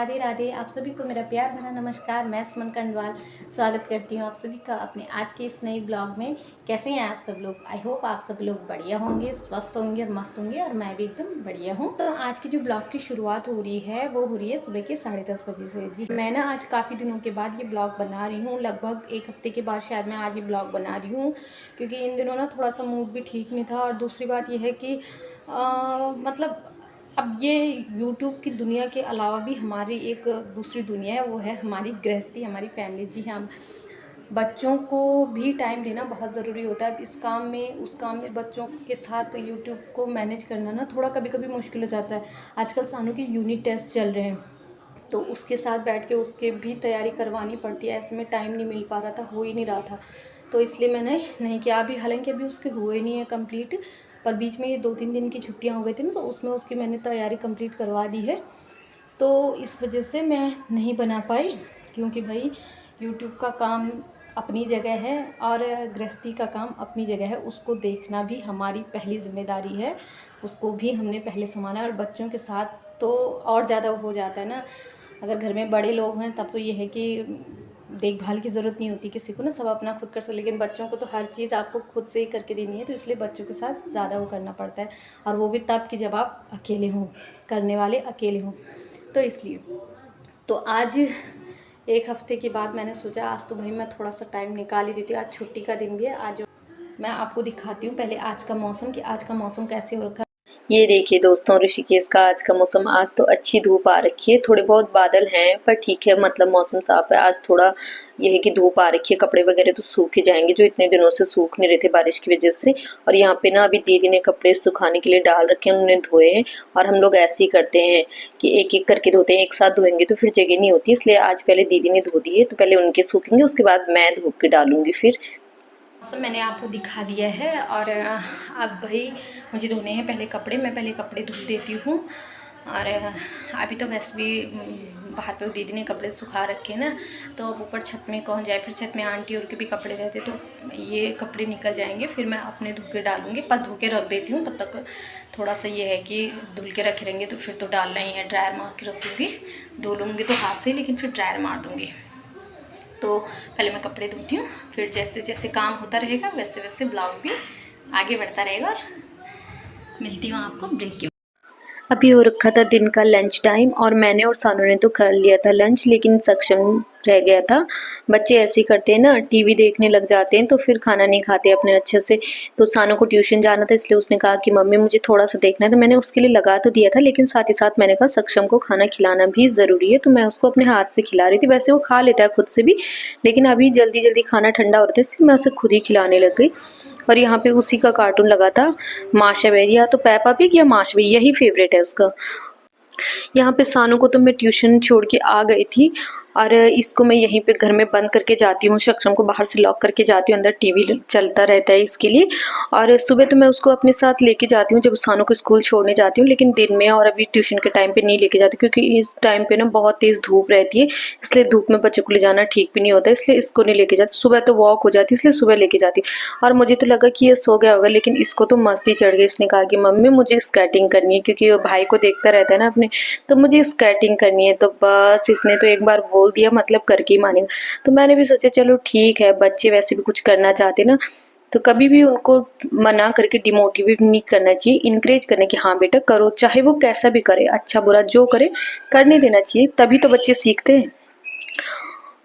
राधे राधे। आप सभी को मेरा प्यार भरा नमस्कार। मैं सुमन कंडवाल स्वागत करती हूँ आप सभी का अपने आज के इस नए ब्लॉग में। कैसे हैं आप सब लोग? आई होप आप सब लोग बढ़िया होंगे, स्वस्थ होंगे और मस्त होंगे, और मैं भी एकदम बढ़िया हूँ। तो आज की जो ब्लॉग की शुरुआत हो रही है वो हो रही है सुबह के 10:30 बजे से। जी, मैं ना आज काफ़ी दिनों के बाद ये ब्लॉग बना रही हूँ, लगभग एक हफ्ते के बाद शायद मैं आज ये ब्लॉग बना रही हूँ, क्योंकि इन दिनों ना थोड़ा सा मूड भी ठीक नहीं था। और दूसरी बात यह है कि मतलब अब ये यूट्यूब की दुनिया के अलावा भी हमारी एक दूसरी दुनिया है, वो है हमारी गृहस्थी, हमारी फैमिली। जी हाँ, बच्चों को भी टाइम देना बहुत ज़रूरी होता है। अब इस काम में उस काम में बच्चों के साथ यूट्यूब को मैनेज करना ना थोड़ा कभी कभी मुश्किल हो जाता है। आजकल सानू के यूनिट टेस्ट चल रहे हैं, तो उसके साथ बैठ के उसके भी तैयारी करवानी पड़ती है। ऐसे में टाइम नहीं मिल पा रहा था, हो ही नहीं रहा था, तो इसलिए मैंने नहीं किया अभी। हालांकि अभी उसके हुए नहीं है कंप्लीट, पर बीच में ये 2-3 दिन की छुट्टियां हो गई थी ना, तो उसमें उसकी मैंने तैयारी कंप्लीट करवा दी है। तो इस वजह से मैं नहीं बना पाई, क्योंकि भाई यूट्यूब का काम अपनी जगह है और गृहस्थी का काम अपनी जगह है। उसको देखना भी हमारी पहली जिम्मेदारी है, उसको भी हमने पहले संभाला है। और बच्चों के साथ तो और ज़्यादा हो जाता है ना। अगर घर में बड़े लोग हैं तब तो ये है कि देखभाल की ज़रूरत नहीं होती किसी को ना, सब अपना खुद कर सकते। लेकिन बच्चों को तो हर चीज़ आपको खुद से ही करके देनी है, तो इसलिए बच्चों के साथ ज़्यादा वो करना पड़ता है। और वो भी तब कि जब आप अकेले हों, करने वाले अकेले हों, तो इसलिए। तो आज एक हफ्ते के बाद मैंने सोचा आज तो भाई मैं थोड़ा सा टाइम निकाल ही देती हूँ। आज छुट्टी का दिन भी है। आज मैं आपको दिखाती हूँ पहले आज का मौसम, कि आज का मौसम कैसे हो रखा है। ये देखिए दोस्तों, ऋषिकेश का आज का मौसम। आज तो अच्छी धूप आ रखी है, थोड़े बहुत बादल हैं पर ठीक है, मतलब मौसम साफ है। आज थोड़ा ये है कि धूप आ रखी है, कपड़े वगैरह तो सूख ही जाएंगे जो इतने दिनों से सूख नहीं रहे थे बारिश की वजह से। और यहाँ पे ना अभी दीदी ने कपड़े सुखाने के लिए डाल रखे हैं, उन्होंने धोए हैं। और हम लोग ऐसे ही करते हैं कि एक एक करके धोते हैं, एक साथ धोएंगे तो फिर जगह नहीं होती, इसलिए आज पहले दीदी ने धो दिए, तो पहले उनके सूखेंगे, उसके बाद मैं धो के डालूंगी फिर। मौसम मैंने आपको दिखा दिया है। और अब भाई मुझे धोने हैं पहले कपड़े, मैं पहले कपड़े धुल देती हूँ। और अभी तो वैसे भी बाहर पे दीदी ने कपड़े सुखा रखे हैं ना, तो अब ऊपर छत में कौन जाए, फिर छत में आंटी और के भी कपड़े रहते, तो ये कपड़े निकल जाएंगे, फिर मैं अपने धो के डालूँगी। पर धो के रख देती हूँ, तब तक थोड़ा सा ये है कि धुल के रखे रहेंगे तो फिर तो डालना ही है। ड्रायर मार के रख दूँगी, धो लूँगी तो हाथ से, लेकिन फिर ड्रायर मार दूँगी। तो पहले मैं कपड़े धोती हूँ, फिर जैसे जैसे काम होता रहेगा वैसे वैसे ब्लॉग भी आगे बढ़ता रहेगा। और मिलती हूँ आपको ब्रेक के। अभी हो रखा था दिन का लंच टाइम, और मैंने और सानू ने तो कर लिया था लंच, लेकिन सक्षम रह गया था। बच्चे ऐसे ही करते हैं ना, टीवी देखने लग जाते हैं तो फिर खाना नहीं खाते अपने अच्छे से। तो सानू को ट्यूशन जाना था, इसलिए उसने कहा कि मम्मी मुझे थोड़ा सा देखना है, तो मैंने उसके लिए लगा तो दिया था, लेकिन साथ ही साथ मैंने कहा सक्षम को खाना खिलाना भी ज़रूरी है, तो मैं उसको अपने हाथ से खिला रही थी। वैसे वो खा लेता है खुद से भी, लेकिन अभी जल्दी जल्दी खाना ठंडा हो रहा था, इसलिए मैं उसे खुद ही खिलाने लग गई। और यहाँ पे उसी का कार्टून लगा था, माशा बेरी, या तो पेपा पिग या माशा बेरी, यही फेवरेट है उसका। यहाँ पे सानू को तो मैं ट्यूशन छोड़ के आ गई थी, और इसको मैं यहीं पे घर में बंद करके जाती हूँ। सक्षम को बाहर से लॉक करके जाती हूँ, अंदर टीवी चलता रहता है इसके लिए। और सुबह तो मैं उसको अपने साथ लेके जाती हूँ जब सानू को स्कूल छोड़ने जाती हूँ, लेकिन दिन में और अभी ट्यूशन के टाइम पे नहीं लेके जाती, क्योंकि इस टाइम पे ना बहुत तेज धूप रहती है, इसलिए धूप में बच्चे को ले जाना ठीक भी नहीं होता, इसलिए इसको नहीं लेके जाती। सुबह तो वॉक हो जाती है, इसलिए सुबह लेके जाती। और मुझे तो लगा कि ये सो गया होगा, लेकिन इसको तो मस्ती चढ़ गई। इसने कहा कि मम्मी मुझे स्केटिंग करनी है, क्योंकि वो भाई को देखता रहता है ना अपने, तो मुझे स्केटिंग करनी है। तो बस इसने तो एक बार बोल दिया, मतलब करके ही मानेगा। तो मैंने भी सोचा चलो ठीक है, बच्चे वैसे भी कुछ करना चाहते ना, तो कभी भी उनको मना करके डिमोटिवेट नहीं करना चाहिए, इनकरेज करने की हाँ बेटा करो, चाहे वो कैसा भी करे, अच्छा बुरा जो करे करने देना चाहिए, तभी तो बच्चे सीखते हैं।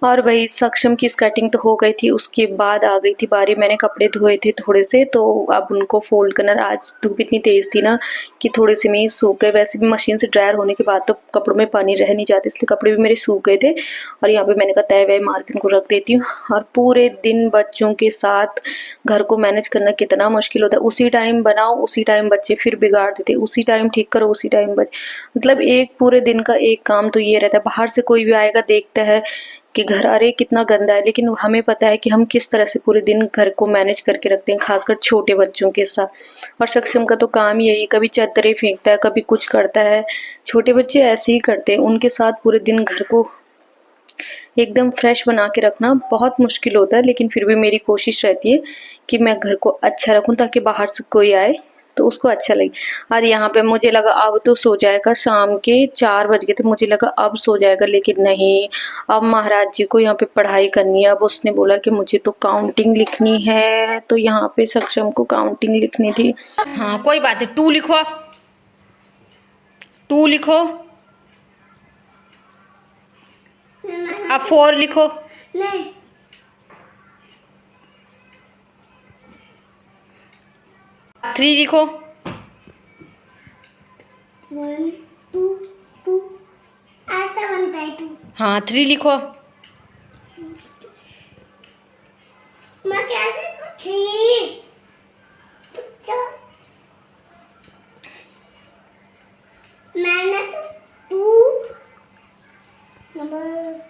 और वही सक्षम की स्कर्टिंग तो हो गई थी, उसके बाद आ गई थी बारी। मैंने कपड़े धोए थे थोड़े से, तो अब उनको फोल्ड करना। आज धूप इतनी तेज थी ना कि थोड़े से में ही सूख गए। वैसे भी मशीन से ड्रायर होने के बाद तो कपड़ों में पानी रह नहीं जाता, इसलिए कपड़े भी मेरे सूख गए थे। और यहाँ पे मैंने कहा तय वह मार के उनको रख देती हूँ। और पूरे दिन बच्चों के साथ घर को मैनेज करना कितना मुश्किल होता है। उसी टाइम बनाओ, उसी टाइम बच्चे फिर बिगाड़ देते, उसी टाइम ठीक करो, उसी टाइम मतलब एक पूरे दिन का एक काम तो ये रहता है। बाहर से कोई भी आएगा देखता है कि घर अरे कितना गंदा है, लेकिन हमें पता है कि हम किस तरह से पूरे दिन घर को मैनेज करके रखते हैं, खासकर छोटे बच्चों के साथ। और सक्षम का तो काम यही, कभी चादरें फेंकता है, कभी कुछ करता है। छोटे बच्चे ऐसे ही करते हैं, उनके साथ पूरे दिन घर को एकदम फ्रेश बना के रखना बहुत मुश्किल होता है, लेकिन फिर भी मेरी कोशिश रहती है कि मैं घर को अच्छा रखूं, ताकि बाहर से कोई आए तो उसको अच्छा लगे। और यहाँ पे मुझे लगा अब तो सो जाएगा, शाम के 4 बज गए थे, मुझे लगा अब सो जाएगा, लेकिन नहीं, अब महाराज जी को यहाँ पे पढ़ाई करनी है। अब उसने बोला कि मुझे तो काउंटिंग लिखनी है, तो यहाँ पे सक्षम को काउंटिंग लिखनी थी। हाँ कोई बात है, 2 लिखो, 2 लिखो, अब 4 लिखो, 3 लिखो, 1 2 2 ऐसा बनता है 2। हाँ 3 लिखो, मैं कैसे थी मैंने तो 2 नंबर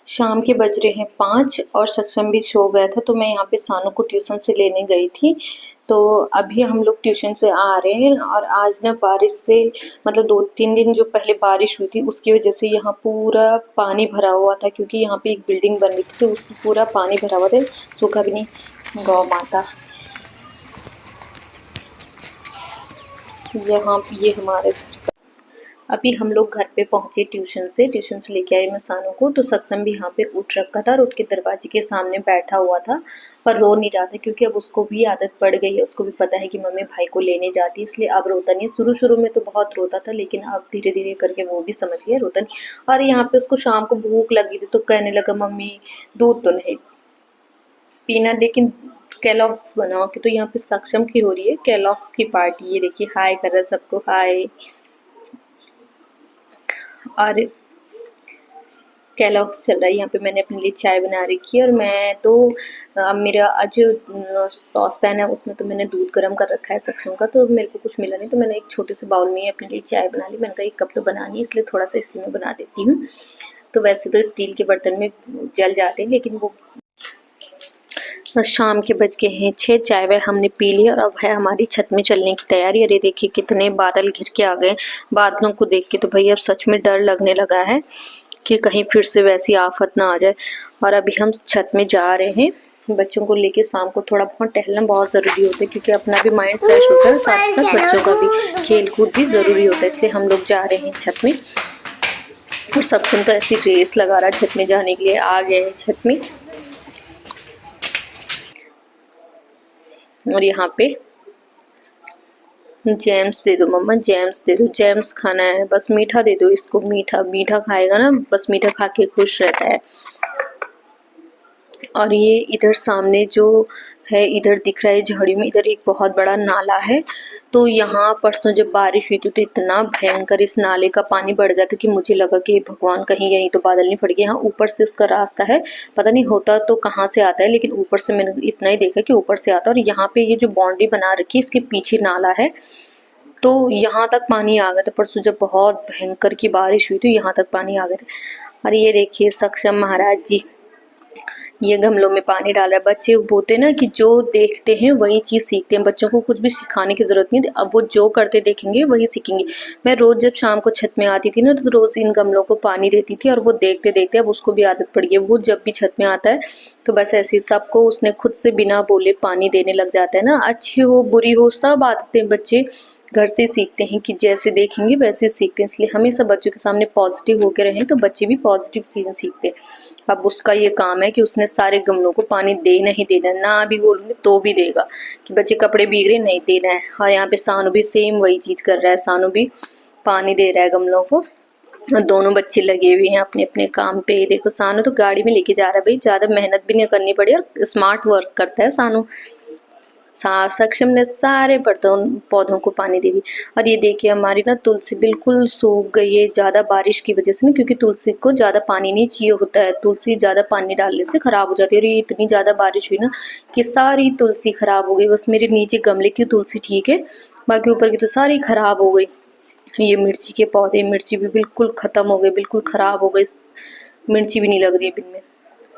शाम के बज रहे हैं 5 और सक्षम भी सो गया था, तो मैं यहाँ पे सानू को ट्यूशन से लेने गई थी। तो अभी हम लोग ट्यूशन से आ रहे हैं, और आज ना बारिश से, मतलब 2-3 दिन जो पहले बारिश हुई थी उसकी वजह से यहाँ पूरा पानी भरा हुआ था, क्योंकि यहाँ पे एक बिल्डिंग बन रही थी तो उसमें पूरा पानी भरा हुआ था, सूखा भी नहीं। गौ माता, यहाँ ये हमारे अभी हम लोग घर पे पहुंचे ट्यूशन से लेके आए मैं सानू को। तो सत्संग भी यहाँ पे उठ रखा था और उठ के दरवाजे के सामने बैठा हुआ था, पर रो नहीं रहा था, क्योंकि अब उसको भी आदत पड़ गई है, उसको भी पता है कि मम्मी भाई को लेने जाती है, इसलिए अब रोता नहीं है। शुरू में तो बहुत रोता था, लेकिन अब धीरे धीरे करके वो भी समझ गया, रोता नहीं। और यहाँ पे उसको शाम को भूख लगी थी तो कहने लगा मम्मी दूध तो नहीं पीना, लेकिन केलॉग्स बनाओ। कि तो यहाँ पे सक्षम की हो रही है केलॉग्स की पार्टी। ये देखिए हाय कर रहा है सबको, हाय। और केलॉग्स चल रहा है, यहाँ पे मैंने अपने लिए चाय बना रखी है। और मैं तो अब मेरा आज जो सॉस पैन है उसमें तो मैंने दूध गर्म कर रखा है सक्षम का, तो मेरे को कुछ मिला नहीं, तो मैंने एक छोटे से बाउल में अपने लिए चाय बना ली। मैंने कहा 1 कप तो बनानी है, इसलिए थोड़ा सा इसी में बना देती हूँ। तो वैसे तो स्टील के बर्तन में जल जाते हैं, लेकिन वो शाम के बज गए हैं 6, चाय वाय हमने पी ली और अब है हमारी छत में चलने की तैयारी। अरे देखिए कितने बादल घिर के आ गए। बादलों को देख के तो भाई अब सच में डर लगने लगा है कि कहीं फिर से वैसी आफत ना आ जाए। और अभी हम छत में जा रहे हैं, बच्चों को लेके। शाम को थोड़ा बहुत टहलना बहुत ज़रूरी होता है, क्योंकि अपना भी माइंड फ्रेश होता है, साथ साथ बच्चों का भी खेल कूद भी ज़रूरी होता है, इसलिए हम लोग जा रहे हैं छत में। और सक्षम तो ऐसी रेस लगा रहा छत में जाने के लिए, आ गए हैं छत में। और यहाँ पे जैम्स दे दो मम्मा, जैम्स दे दो, जैम्स खाना है, बस मीठा दे दो इसको, मीठा मीठा खाएगा ना, बस मीठा खा के खुश रहता है। और ये इधर सामने जो है, इधर दिख रहा है झाड़ी में, इधर एक बहुत बड़ा नाला है। तो यहाँ परसों जब बारिश हुई थी तो इतना भयंकर इस नाले का पानी बढ़ गया था कि मुझे लगा कि भगवान कहीं यहीं तो बादल नहीं फट गए। यहाँ ऊपर से उसका रास्ता है, पता नहीं होता तो कहाँ से आता है, लेकिन ऊपर से मैंने इतना ही देखा कि ऊपर से आता है। और यहाँ पे ये जो बाउंड्री बना रखी है इसके पीछे नाला है, तो यहाँ तक पानी आ गया था। परसों जब बहुत भयंकर की बारिश हुई तो यहाँ तक पानी आ गया था। और ये देखिए सक्षम महाराज जी ये गमलों में पानी डाल रहा है। बच्चे बोलते ना कि जो देखते हैं वही चीज़ सीखते हैं, बच्चों को कुछ भी सिखाने की ज़रूरत नहीं है, अब वो जो करते देखेंगे वही सीखेंगे। मैं रोज़ जब शाम को छत में आती थी ना तो रोज़ इन गमलों को पानी देती थी, और वो देखते देखते अब उसको भी आदत पड़ गई। वो जब भी छत में आता है तो बस ऐसे ही सबको उसने खुद से बिना बोले पानी देने लग जाता है ना। अच्छी हो बुरी हो सब आदतें बच्चे घर से सीखते हैं, कि जैसे देखेंगे वैसे सीखते हैं, इसलिए हमेशा बच्चों के सामने पॉजिटिव होकर रहें तो बच्चे भी पॉजिटिव चीज़ें सीखते हैं। अब उसका ये काम है कि उसने सारे गमलों को पानी देना ही देना, ना भी बोलूँगी तो भी देगा, कि बच्चे कपड़े भीग रहे नहीं देना है। और यहाँ पे सानू भी सेम वही चीज़ कर रहा है, सानू भी पानी दे रहा है गमलों को। और दोनों बच्चे लगे हुए हैं अपने अपने काम पे। देखो सानू तो गाड़ी में लेके जा रहा है, भाई ज़्यादा मेहनत भी नहीं करनी पड़ी और स्मार्ट वर्क करता है सानू। सक्षम ने सारे पौधों को पानी दे दी। और ये देखिए हमारी ना तुलसी बिल्कुल सूख गई है ज़्यादा बारिश की वजह से ना, क्योंकि तुलसी को ज़्यादा पानी नहीं चाहिए होता है, तुलसी ज़्यादा पानी डालने से ख़राब हो जाती है। और ये इतनी ज़्यादा बारिश हुई ना कि सारी तुलसी ख़राब हो गई। बस मेरे नीचे गमले की तुलसी ठीक है, बाकी ऊपर की तो सारी ख़राब हो गई। ये मिर्ची के पौधे, मिर्ची भी बिल्कुल ख़त्म हो गए, बिल्कुल ख़राब हो गई, मिर्ची भी नहीं लग रही है बिन में,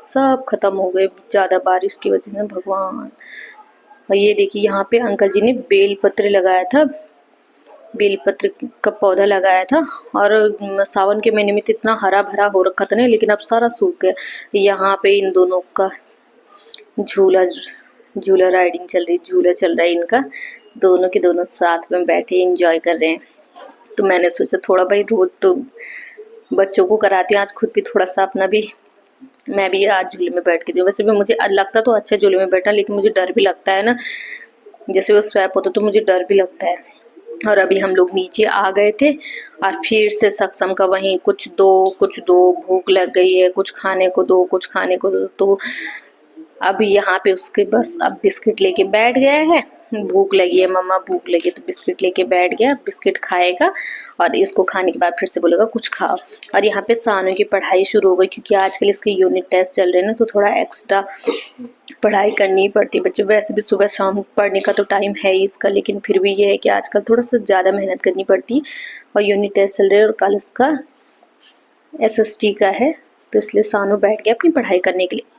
सब ख़त्म हो गए ज़्यादा बारिश की वजह से। भगवान। और ये देखिए यहाँ पे अंकल जी ने बेल पत्र लगाया था, बेलपत्र का पौधा लगाया था और सावन के महीने में तो इतना हरा भरा हो रखा था ना, लेकिन अब सारा सूख गया। यहाँ पे इन दोनों का झूला झूला राइडिंग चल रही, झूला चल रहा है इनका, दोनों के दोनों साथ में बैठे एंजॉय कर रहे हैं। तो मैंने सोचा थोड़ा भाई रोज तो बच्चों को कराती हूँ, आज खुद भी थोड़ा सा अपना भी, मैं भी आज झूले में बैठ के दी। वैसे भी मुझे लगता तो अच्छा झूले में बैठना, लेकिन मुझे डर भी लगता है ना, जैसे वो स्वैप होता तो मुझे डर भी लगता है। और अभी हम लोग नीचे आ गए थे और फिर से सक्षम का वहीं कुछ दो, भूख लग गई है, कुछ खाने को दो, कुछ खाने को दो। तो अभी यहाँ पे उसके बस अब बिस्किट लेके बैठ गया है, भूख लगी है मम्मा, भूख लगी, तो बिस्किट लेके बैठ गया, बिस्किट खाएगा और इसको खाने के बाद फिर से बोलेगा कुछ खाओ। और यहाँ पे सानू की पढ़ाई शुरू हो गई, क्योंकि आजकल इसके यूनिट टेस्ट चल रहे हैं ना, तो थोड़ा एक्स्ट्रा पढ़ाई करनी पड़ती है। बच्चे वैसे भी सुबह शाम पढ़ने का तो टाइम है ही इसका, लेकिन फिर भी ये है कि आजकल थोड़ा सा ज़्यादा मेहनत करनी पड़ती है। और यूनिट टेस्ट चल रहे हैं और कल इसका SST का है, तो इसलिए सानू बैठ गया अपनी पढ़ाई करने के लिए।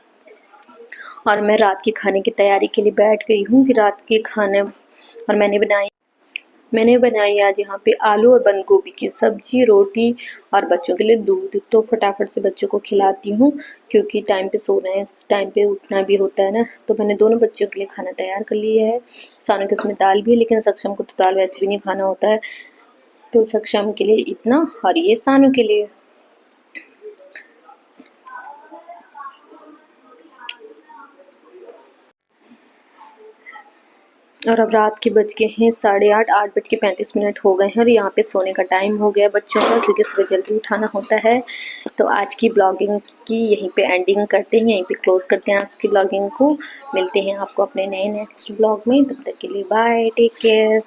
और मैं रात के खाने की तैयारी के लिए बैठ गई हूँ कि रात के खाने, और मैंने बनाई आज यहाँ पे आलू और बंद गोभी की सब्जी, रोटी और बच्चों के लिए दूध। तो फटाफट से बच्चों को खिलाती हूँ, क्योंकि टाइम पे सोना है, टाइम पे उठना भी होता है ना। तो मैंने दोनों बच्चों के लिए खाना तैयार कर लिया है। सानू के उसमें दाल भी है, लेकिन सक्षम को तो दाल वैसे भी नहीं खाना होता है, तो सक्षम के लिए इतना और ये सानू के लिए। और अब रात के बज गए हैं 8:30, 8:35 हो गए हैं और यहाँ पे सोने का टाइम हो गया बच्चों का, क्योंकि सुबह जल्दी उठाना होता है। तो आज की ब्लॉगिंग की यहीं पे एंडिंग करते हैं, यहीं पे क्लोज करते हैं आज की ब्लॉगिंग को। मिलते हैं आपको अपने नए नेक्स्ट ब्लॉग में, तब तक के लिए बाय, टेक केयर।